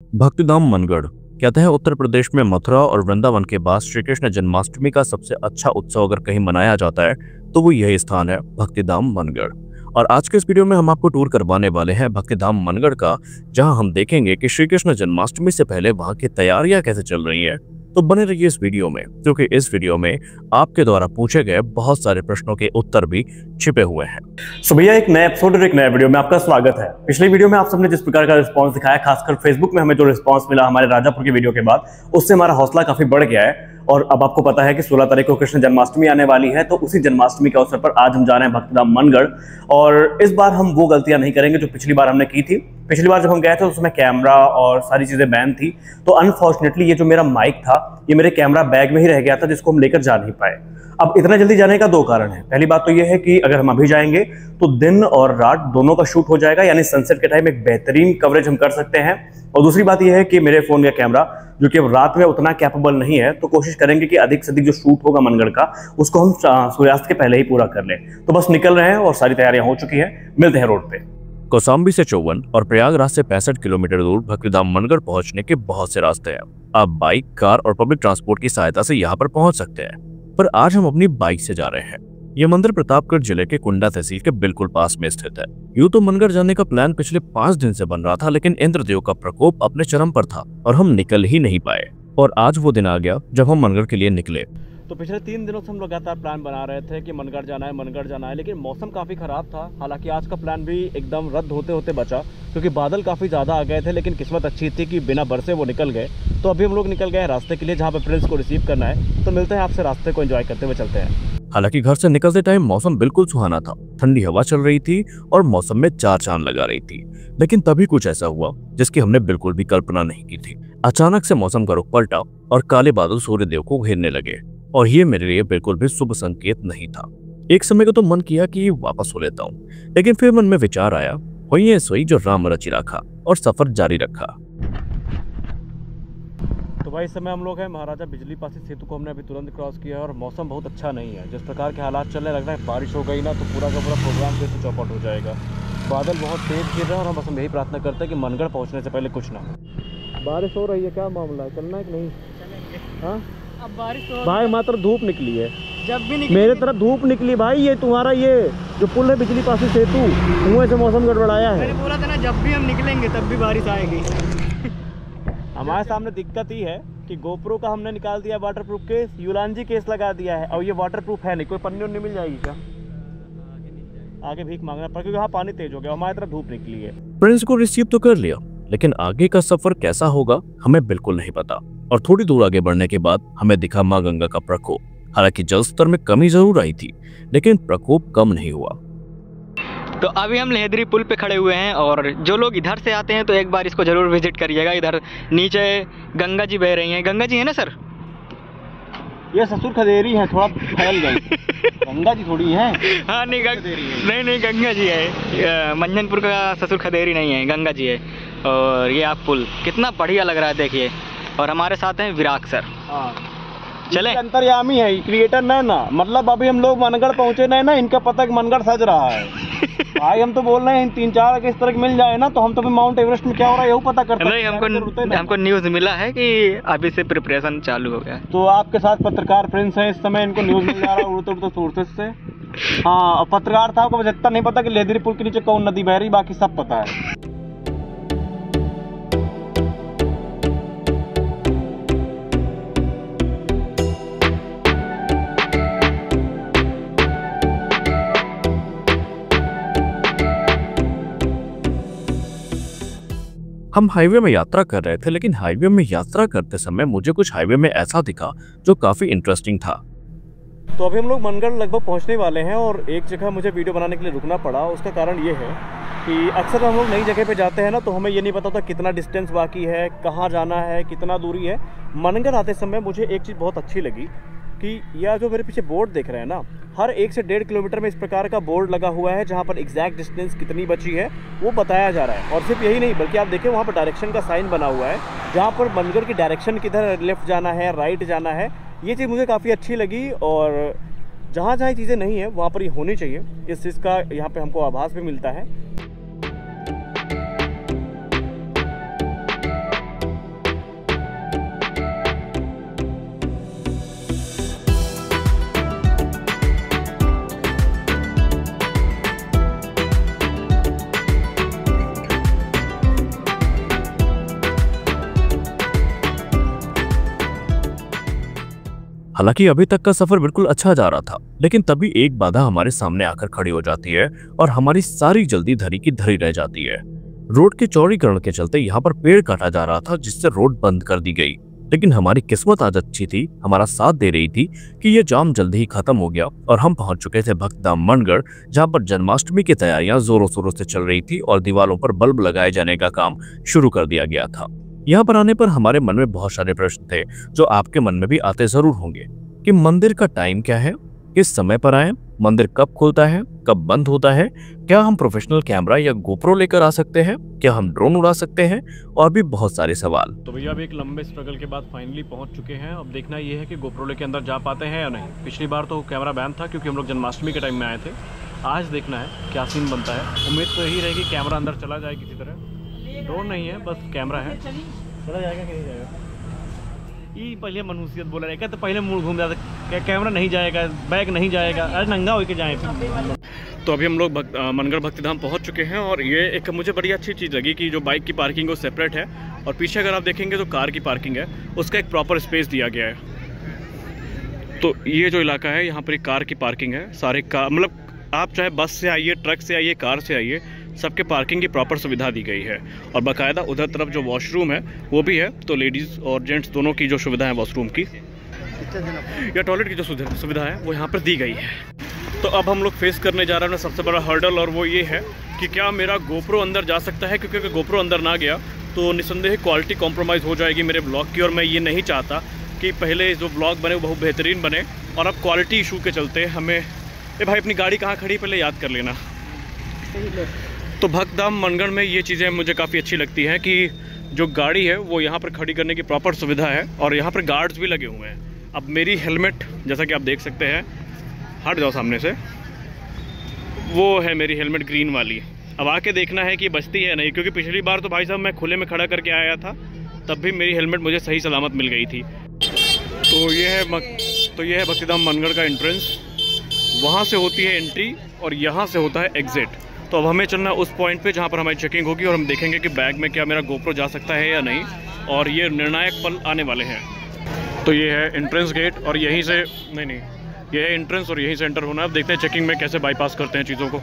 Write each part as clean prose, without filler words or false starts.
भक्तिधाम मनगढ़ कहते हैं उत्तर प्रदेश में मथुरा और वृंदावन के बाद श्री कृष्ण जन्माष्टमी का सबसे अच्छा उत्सव अगर कहीं मनाया जाता है तो वो यही स्थान है, भक्तिधाम मनगढ़। और आज के इस वीडियो में हम आपको टूर करवाने वाले हैं भक्तिधाम मनगढ़ का, जहां हम देखेंगे कि श्री कृष्ण जन्माष्टमी से पहले वहां की तैयारियां कैसे चल रही हैं। तो बने रहिए इस वीडियो में, क्योंकि इस वीडियो में आपके द्वारा पूछे गए बहुत सारे प्रश्नों के उत्तर भी छिपे हुए हैं। सो भैया, एक नए एपिसोड और एक नए वीडियो में आपका स्वागत है। पिछले वीडियो में आप सबने जिस प्रकार का रिस्पांस दिखाया, खासकर फेसबुक में हमें जो रिस्पांस मिला हमारे राजापुर की वीडियो के बाद, उससे हमारा हौसला काफी बढ़ गया है। और अब आपको पता है कि 16 तारीख को कृष्ण जन्माष्टमी आने वाली है, तो उसी जन्माष्टमी के अवसर पर आज हम जा रहे हैं भक्तिधाम मनगढ़। और इस बार हम वो गलतियां नहीं करेंगे जो पिछली बार हमने की थी। पिछली बार जब हम गए थे उसमें कैमरा और सारी चीजें बैन थी, तो अनफॉर्चुनेटली ये जो मेरा माइक था ये मेरे कैमरा बैग में ही रह गया था, जिसको हम लेकर जा नहीं पाए। अब इतना जल्दी जाने का दो कारण है। पहली बात तो ये है कि अगर हम अभी जाएंगे तो दिन और रात दोनों का शूट हो जाएगा, यानी सनसेट के टाइम एक बेहतरीन कवरेज हम कर सकते हैं। और दूसरी बात यह है कि मेरे फोन का कैमरा जो कि अब रात में उतना कैपेबल नहीं है, तो कोशिश करेंगे कि अधिक से अधिक जो शूट होगा मनगढ़ का उसको हम सूर्यास्त के पहले ही पूरा कर लें। तो बस निकल रहे हैं और सारी तैयारियां हो चुकी है, मिलते हैं रोड पे। कौशाम्बी से 54 और प्रयागराज से 65 किलोमीटर दूर भक्तिधाम मनगढ़ पहुंचने के बहुत से रास्ते हैं। आप बाइक, कार और पब्लिक ट्रांसपोर्ट की सहायता से यहाँ पर पहुंच सकते हैं, पर आज हम अपनी बाइक से जा रहे हैं। ये मंदिर प्रतापगढ़ जिले के कुंडा तहसील के बिल्कुल पास में स्थित है। यूं तो मनगढ़ जाने का प्लान पिछले 5 दिन से बन रहा था, लेकिन इंद्रदेव का प्रकोप अपने चरम पर था और हम निकल ही नहीं पाए। और आज वो दिन आ गया जब हम मनगढ़ के लिए निकले। तो पिछले 3 दिनों से हम लगातार प्लान बना रहे थे कि मनगढ़ जाना है, लेकिन मौसम काफ़ी ख़राब था। हालांकि आज का प्लान भी एकदम रद्द होते होते बचा, क्योंकि बादल काफ़ी ज़्यादा आ गए थे। लेकिन किस्मत अच्छी थी कि बिना बरसे वो निकल गए। तो अभी हम लोग निकल गए रास्ते के लिए, जहाँ पे प्रिंस को रिसीव करना है। तो मिलते हैं आपसे, रास्ते को एंजॉय करते हुए चलते हैं। हालांकि घर से निकलते टाइम मौसम बिल्कुल सुहाना था, ठंडी हवा चल रही थी और मौसम में चार चांद लगा रही थी। लेकिन तभी कुछ ऐसा हुआ जिसकी हमने बिल्कुल भी कल्पना नहीं की थी। अचानक से मौसम का रुख पलटा और काले बादल सूर्यदेव को घेरने लगे, और ये मेरे लिए बिल्कुल भी शुभ संकेत नहीं था। एक समय को तो मन किया कि वापस हो लेता हूँ, लेकिन फिर मन में विचार आया, होइए सोई जो राम रचि राखा, और सफर जारी रखा। तो भाई इस समय हम लोग हैं महाराजा बिजली पासी सेतु को हमने अभी तुरंत क्रॉस किया है, और मौसम बहुत अच्छा नहीं है। जिस प्रकार के हालात चल रहे, लग रहा है बारिश हो गई ना तो पूरा का पूरा प्रोग्राम फिर से चौपट हो जाएगा। बादल बहुत तेज गिर रहे हैं, और हम बस यही प्रार्थना करते हैं कि मनगढ़ पहुंचने से पहले कुछ ना हो। बारिश हो रही है, क्या मामला है, चलना है कि नहीं? चलेंगे। हाँ, अब बारिश तो भाई मात्र धूप निकली है, जब भी निकली मेरे तरफ धूप निकली भाई। ये तुम्हारा ये जो पुल है बिजली पासी सेतु, कुएं से मौसम गड़बड़ाया है। मैंने बोला था ना, जब भी हम निकलेंगे तब भी बारिश आएगी। हमारे सामने दिक्कत ही है कि गोप्रो का हमने निकाल दिया वाटरप्रूफ केस, यूलानजी केस लगा दिया है, और ये वाटरप्रूफ है नहीं। कोई पन्नी उन्नी मिल जाएगी क्या? आगे भीख मांगना पड़ा, क्योंकि यहाँ पानी तेज हो गया, हमारी तरफ धूप निकली है। प्रिंस को रिसीव तो कर लिया, लेकिन आगे का सफर कैसा होगा हमें बिल्कुल नहीं पता। और थोड़ी दूर आगे बढ़ने के बाद हमें दिखा माँ गंगा का प्रकोप। हालांकि जल स्तर में कमी जरूर आई थी, लेकिन प्रकोप कम नहीं हुआ। तो अभी हम लेहदरी पुल पे खड़े हुए हैं, और जो लोग इधर से आते हैं तो एक बार इसको जरूर विजिट करिएगा। इधर नीचे गंगा जी बह रही हैं। गंगा जी है ना सर? ये ससुर खदेरी है, थोड़ा फैल गई। गंगा जी थोड़ी है। हाँ नहीं, नहीं गंगा जी है। मंजनपुर का ससुर खदेरी नहीं है, गंगा जी है। और ये आप पुल कितना बढ़िया लग रहा है, देखिए। और हमारे साथ हैं विराग सर। हाँ, चले। अंतर्यामी है, क्रिएटर नहीं ना। मतलब अभी हम लोग मनगढ़ पहुंचे नहीं ना, इनका पता कि मनगढ़ सज रहा है। भाई हम तो बोल रहे हैं 3-4 अगर इस तरह की मिल जाए ना, तो हम तो माउंट एवरेस्ट में क्या हो रहा है यही पता करते हैं। नहीं, हमको न्यूज़ मिला है कि अभी से प्रिपरेशन चालू हो गया। तो आपके साथ पत्रकार फ्रेंड्स हैं, इस समय इनको न्यूज़ मिल जा रहा है उड़ते सोर्सेस से। हाँ, पत्रकार साहब को इतना नहीं पता कि लेहदरी पुल के नीचे कौन नदी बह रही, बाकी सब पता है। हम हाईवे में यात्रा कर रहे थे, लेकिन हाईवे में यात्रा करते समय मुझे कुछ हाईवे में ऐसा दिखा जो काफी इंटरेस्टिंग था। तो अभी हम लोग मनगढ़ लगभग पहुंचने वाले हैं, और एक जगह मुझे वीडियो बनाने के लिए रुकना पड़ा। उसका कारण ये है कि अक्सर हम लोग नई जगह पे जाते हैं ना, तो हमें ये नहीं पता होता कितना डिस्टेंस बाकी है, कहाँ जाना है, कितना दूरी है। मनगढ़ आते समय मुझे एक चीज़ बहुत अच्छी लगी कि यह जो मेरे पीछे बोर्ड देख रहे हैं ना, हर 1 से 1.5 किलोमीटर में इस प्रकार का बोर्ड लगा हुआ है, जहाँ पर एग्जैक्ट डिस्टेंस कितनी बची है वो बताया जा रहा है। और सिर्फ यही नहीं, बल्कि आप देखें वहाँ पर डायरेक्शन का साइन बना हुआ है, जहाँ पर मनगढ़ की डायरेक्शन किधर लेफ्ट जाना है, राइट जाना है। ये चीज़ मुझे काफ़ी अच्छी लगी, और जहाँ जहाँ चीज़ें नहीं है वहाँ पर ये होनी चाहिए। इस चीज़ का यहाँ पर हमको आभास भी मिलता है। हालांकि अभी तक का सफर बिल्कुल अच्छा जा रहा था, लेकिन तभी एक बाधा हमारे सामने आकर खड़ी हो जाती है और हमारी सारी जल्दी धरी की धरी रह जाती है। रोड के चौड़ीकरण के चलते यहाँ पर पेड़ काटा जा रहा था, जिससे रोड बंद कर दी गई। लेकिन हमारी किस्मत आज अच्छी थी, हमारा साथ दे रही थी कि यह जाम जल्दी ही खत्म हो गया और हम पहुंच चुके थे भक्तधाम मनगढ़, जहां पर जन्माष्टमी की तैयारियां जोरों शोरों से चल रही थी और दीवारों पर बल्ब लगाए जाने का काम शुरू कर दिया गया था। यहाँ पर आने पर हमारे मन में बहुत सारे प्रश्न थे, जो आपके मन में भी आते जरूर होंगे कि मंदिर का टाइम क्या है, किस समय पर आए, मंदिर कब खुलता है, कब बंद होता है, क्या हम प्रोफेशनल कैमरा या गोप्रो लेकर आ सकते हैं, क्या हम ड्रोन उड़ा सकते हैं, और भी बहुत सारे सवाल। तो भैया अभी एक लंबे स्ट्रगल के बाद फाइनली पहुंच चुके हैं। अब देखना ये है कि गोप्रो लेके अंदर जा पाते हैं या नहीं। पिछली बार तो कैमरा बैन था क्योंकि हम लोग जन्माष्टमी के टाइम में आए थे। आज देखना है क्या सीन बनता है। उम्मीद तो यही रहेगी कैमरा अंदर चला जाए किसी तरह। ड्रोन नहीं है, बस कैमरा है। चला जाएगा कि नहीं जाएगा, ये पहले मनुष्यत बोला रहेगा तो पहले मूड घूम जाता, क्या कैमरा नहीं जाएगा, बैग नहीं जाएगा, अरे नंगा होके जाए। तो अभी हम लोग मनगढ़ भक्तिधाम पहुंच चुके हैं और ये एक मुझे बड़ी अच्छी चीज़ लगी कि जो बाइक की पार्किंग वो सेपरेट है और पीछे अगर आप देखेंगे तो कार की पार्किंग है, उसका एक प्रॉपर स्पेस दिया गया है। तो ये जो इलाका है यहाँ पर एक कार की पार्किंग है। सारे कार मतलब आप चाहे बस से आइए, ट्रक से आइए, कार से आइए, सबके पार्किंग की प्रॉपर सुविधा दी गई है। और बाकायदा उधर तरफ जो वॉशरूम है वो भी है, तो लेडीज़ और जेंट्स दोनों की जो सुविधा है वॉशरूम की या टॉयलेट की जो सुविधा है वो यहाँ पर दी गई है। तो अब हम लोग फेस करने जा रहे हैं सबसे बड़ा हर्डल, और वो ये है कि क्या मेरा गोप्रो अंदर जा सकता है, क्योंकि अगर गोप्रो अंदर ना गया तो निस्संदेह क्वालिटी कॉम्प्रोमाइज़ हो जाएगी मेरे ब्लॉग की। और मैं ये नहीं चाहता कि पहले जो ब्लॉग बने वो बहुत बेहतरीन बने और अब क्वालिटी इशू के चलते हमें भाई अपनी गाड़ी कहाँ खड़ी पहले याद कर लेना। तो भक्तधाम मनगढ़ में ये चीज़ें मुझे काफ़ी अच्छी लगती हैं कि जो गाड़ी है वो यहाँ पर खड़ी करने की प्रॉपर सुविधा है और यहाँ पर गार्ड्स भी लगे हुए हैं। अब मेरी हेलमेट जैसा कि आप देख सकते हैं, हट जाओ सामने से, वो है मेरी हेलमेट ग्रीन वाली। अब आके देखना है कि बचती है नहीं, क्योंकि पिछली बार तो भाई साहब मैं खुले में खड़ा करके आया था, तब भी मेरी हेलमेट मुझे सही सलामत मिल गई थी। तो ये है भक्तिधाम मनगढ़ का एंट्रेंस। वहाँ से होती है एंट्री और यहाँ से होता है एग्ज़िट। तो अब हमें चलना उस पॉइंट पे जहाँ पर हमारी चेकिंग होगी और हम देखेंगे कि बैग में क्या मेरा गोप्रो जा सकता है या नहीं, और ये निर्णायक पल आने वाले हैं। तो ये है एंट्रेंस गेट और यहीं से ये है एंट्रेंस और यहीं से एंटर होना है। अब देखते हैं चेकिंग में कैसे बाईपास करते हैं चीज़ों को।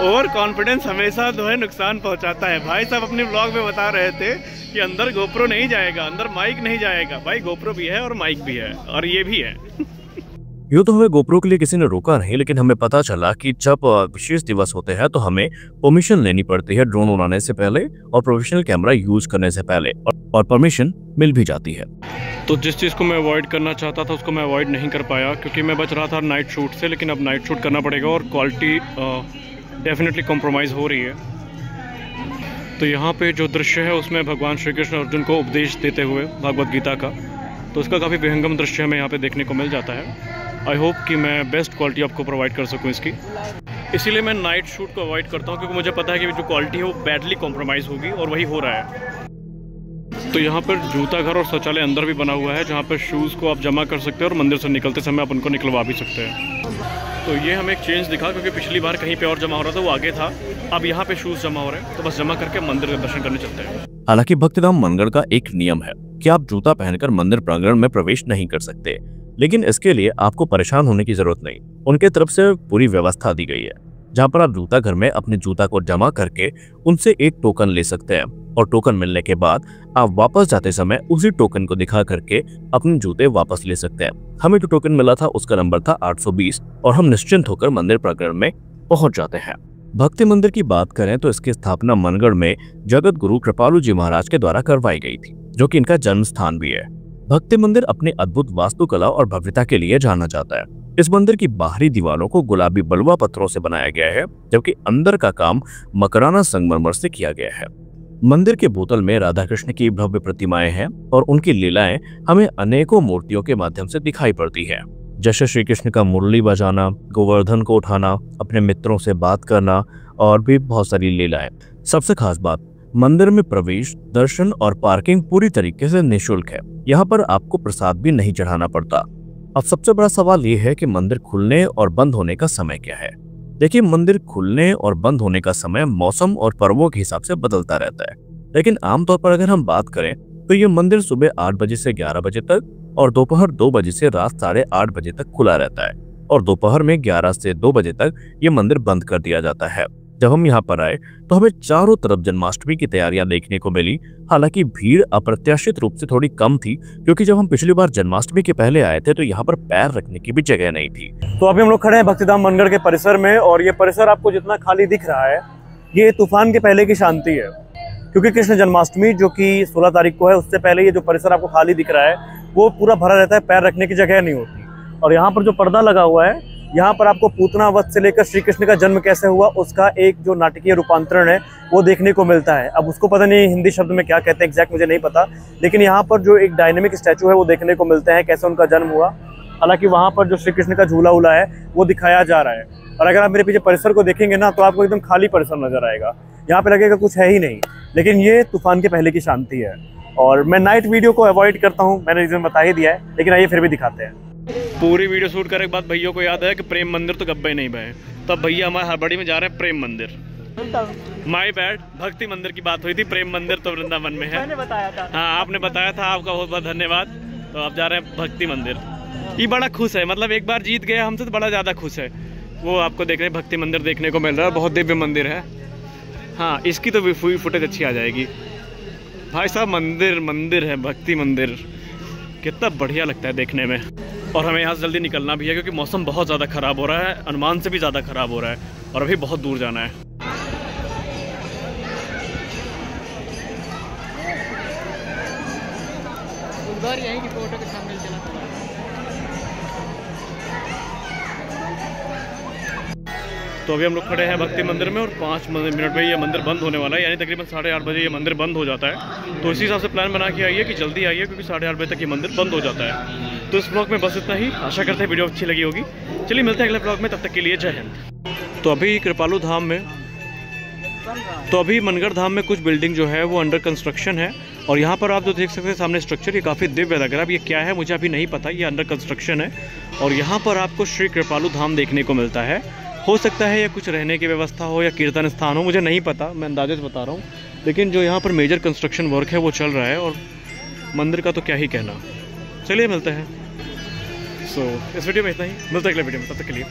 ओवर कॉन्फिडेंस हमेशा जो है नुकसान पहुंचाता है। भाई साहब अपने ब्लॉग में बता रहे थे कि अंदर गोप्रो नहीं जाएगा, अंदर माइक नहीं जाएगा। भाई गोप्रो भी है और माइक भी है और ये भी है। यूँ तो हमें गोप्रो के लिए किसी ने रोका नहीं, लेकिन हमें पता चला कि जब विशेष दिवस होते हैं तो हमें परमिशन लेनी पड़ती है ड्रोन उड़ाने से पहले और प्रोफेशनल कैमरा यूज करने से पहले, और परमिशन मिल भी जाती है। तो जिस चीज़ को मैं अवॉइड करना चाहता था उसको मैं अवॉइड नहीं कर पाया, क्योंकि मैं बच रहा था नाइट शूट से, लेकिन अब नाइट शूट करना पड़ेगा और क्वालिटी डेफिनेटली कॉम्प्रोमाइज़ हो रही है। तो यहाँ पे जो दृश्य है उसमें भगवान श्री कृष्ण अर्जुन को उपदेश देते हुए भगवद गीता का, तो उसका काफ़ी विहंगम दृश्य हमें यहाँ पे देखने को मिल जाता है। आई होप कि मैं बेस्ट क्वालिटी आपको प्रोवाइड कर सकूँ इसकी, इसीलिए मैं नाइट शूट को अवॉइड करता हूँ, क्योंकि मुझे पता है कि जो क्वालिटी है वो बैडली कॉम्प्रोमाइज़ होगी और वही हो रहा है। तो यहाँ पर जूता घर और शौचालय अंदर भी बना हुआ है, जहाँ पर शूज़ को आप जमा कर सकते हैं और मंदिर से निकलते समय आप उनको निकलवा भी सकते हैं। तो ये हमें एक चेंज दिखा, क्योंकि पिछली बार कहीं पे और जमा हो रहा था, वो आगे था, अब यहाँ पे शूज़ जमा हो रहे हैं, तो बस जमा करके मंदिर का दर्शन करने चलते हैं। हालांकि भक्तिधाम मनगढ़ का एक नियम है कि आप जूता पहनकर मंदिर प्रांगण में प्रवेश नहीं कर सकते, लेकिन इसके लिए आपको परेशान होने की जरूरत नहीं। उनके तरफ से पूरी व्यवस्था दी गई है, जहां पर आप जूता घर में अपने जूता को जमा करके उनसे एक टोकन ले सकते हैं, और टोकन मिलने के बाद आप वापस जाते समय उसी टोकन को दिखा करके अपने जूते वापस ले सकते हैं। हमें जो टोकन मिला था उसका नंबर था 820 और हम निश्चिंत होकर मंदिर प्रांगण में पहुंच जाते हैं। भक्ति मंदिर की बात करें तो इसकी स्थापना मनगढ़ में जगत गुरु कृपालु जी महाराज के द्वारा करवाई गई थी, जो कि इनका जन्म स्थान भी है। भक्ति मंदिर अपने अद्भुत वास्तुकला और भव्यता के लिए जाना जाता है। इस मंदिर की बाहरी दीवारों को गुलाबी बलुआ पत्थरों से बनाया गया है, जबकि अंदर का काम मकराना संगमरमर से किया गया है। मंदिर के बोतल में राधा कृष्ण की भव्य प्रतिमाएं हैं और उनकी लीलाएं हमें अनेकों मूर्तियों के माध्यम से दिखाई पड़ती है, जैसे श्री कृष्ण का मुरली बजाना, गोवर्धन को उठाना, अपने मित्रों से बात करना और भी बहुत सारी लीलाएं। सबसे खास बात, मंदिर में प्रवेश, दर्शन और पार्किंग पूरी तरीके से निःशुल्क है। यहाँ पर आपको प्रसाद भी नहीं चढ़ाना पड़ता। अब सबसे बड़ा सवाल ये है कि मंदिर खुलने और बंद होने का समय क्या है। देखिए, मंदिर खुलने और बंद होने का समय मौसम और पर्वों के हिसाब से बदलता रहता है, लेकिन आमतौर पर अगर हम बात करें तो ये मंदिर सुबह 8 बजे से 11 बजे तक और दोपहर 2 बजे से रात 8:30 बजे तक खुला रहता है और दोपहर में 11 से 2 बजे तक ये मंदिर बंद कर दिया जाता है। जब हम यहाँ पर आए तो हमें चारों तरफ जन्माष्टमी की तैयारियां देखने को मिली। हालांकि भीड़ अप्रत्याशित रूप से थोड़ी कम थी, क्योंकि जब हम पिछली बार जन्माष्टमी के पहले आए थे तो यहाँ पर पैर रखने की भी जगह नहीं थी। तो अभी हम लोग खड़े हैं भक्तिधाम मनगढ़ के परिसर में, और ये परिसर आपको जितना खाली दिख रहा है ये तूफान के पहले की शांति है, क्योंकि कृष्ण जन्माष्टमी जो कि 16 तारीख को है, उससे पहले ये जो परिसर आपको खाली दिख रहा है वो पूरा भरा रहता है, पैर रखने की जगह नहीं होती। और यहाँ पर जो पर्दा लगा हुआ है, यहाँ पर आपको पूतना वध से लेकर श्री कृष्ण का जन्म कैसे हुआ उसका एक जो नाटकीय रूपांतरण है वो देखने को मिलता है। अब उसको पता नहीं हिंदी शब्द में क्या कहते हैं, एग्जैक्ट मुझे नहीं पता, लेकिन यहाँ पर जो एक डायनेमिक स्टैचू है वो देखने को मिलता है, कैसे उनका जन्म हुआ। हालांकि वहाँ पर जो श्री कृष्ण का झूला उला है वो दिखाया जा रहा है। और अगर आप मेरे पीछे परिसर को देखेंगे ना तो आपको एकदम खाली परिसर नजर आएगा, यहाँ पे लगेगा कुछ है ही नहीं। लेकिन ये तूफान के पहले की शांति है। और मैं नाइट वीडियो को अवॉइड करता हूँ, मैंने रीजन बता ही दिया है, लेकिन आइए फिर भी दिखाते हैं। पूरी वीडियो शूट करने के बाद भैया को याद है कि प्रेम मंदिर तो गब्बे नहीं बहे, तब भैया हमारे हड़बड़ी में जा रहे हैं प्रेम मंदिर। माय बैड, भक्ति मंदिर की बात हुई थी, प्रेम मंदिर तो वृंदावन में है। मैंने बताया था। हाँ आपने बताया था, आपका बहुत बहुत धन्यवाद। तो आप जा रहे हैं भक्ति मंदिर। ये बड़ा खुश है, मतलब एक बार जीत गया हमसे तो बड़ा ज़्यादा खुश है। वो आपको देख रहे हैं, भक्ति मंदिर देखने को मिल रहा है, बहुत दिव्य मंदिर है। हाँ इसकी तो फुटेज अच्छी आ जाएगी। भाई साहब मंदिर है, भक्ति मंदिर, कितना बढ़िया लगता है देखने में। और हमें यहाँ से जल्दी निकलना भी है क्योंकि मौसम बहुत ज़्यादा ख़राब हो रहा है, अनुमान से भी ज़्यादा ख़राब हो रहा है और अभी बहुत दूर जाना है। यहीं की फोटो के सामने चला। तो अभी हम लोग खड़े हैं भक्ति मंदिर में और 5 मिनट में ये मंदिर बंद होने वाला है, यानी तकरीबन 8:30 बजे ये मंदिर बंद हो जाता है। तो इसी हिसाब से प्लान बना के आइए कि जल्दी आइए, क्योंकि 8:30 बजे तक ये मंदिर बंद हो जाता है। तो इस ब्लॉग में बस इतना ही, आशा करते हैं वीडियो अच्छी लगी होगी। चलिए मिलते हैं अगले ब्लॉग में, तब तक के लिए जय हिंद। तो अभी कृपालु धाम में, तो अभी मनगढ़ धाम में कुछ बिल्डिंग जो है वो अंडर कंस्ट्रक्शन है। और यहाँ पर आप जो देख सकते हैं सामने स्ट्रक्चर, ये काफ़ी दिव्य लग रहा है। अब ये क्या है मुझे अभी नहीं पता, ये अंडर कंस्ट्रक्शन है। और यहाँ पर आपको श्री कृपालु धाम देखने को मिलता है। हो सकता है ये कुछ रहने की व्यवस्था हो या कीर्तन स्थान हो, मुझे नहीं पता, मैं अंदाजे से बता रहा हूँ। लेकिन जो यहाँ पर मेजर कंस्ट्रक्शन वर्क है वो चल रहा है, और मंदिर का तो क्या ही कहना। चलिए मिलते हैं। इस वीडियो में इतना ही, मिलते हैं अगले वीडियो में, तब तक के लिए।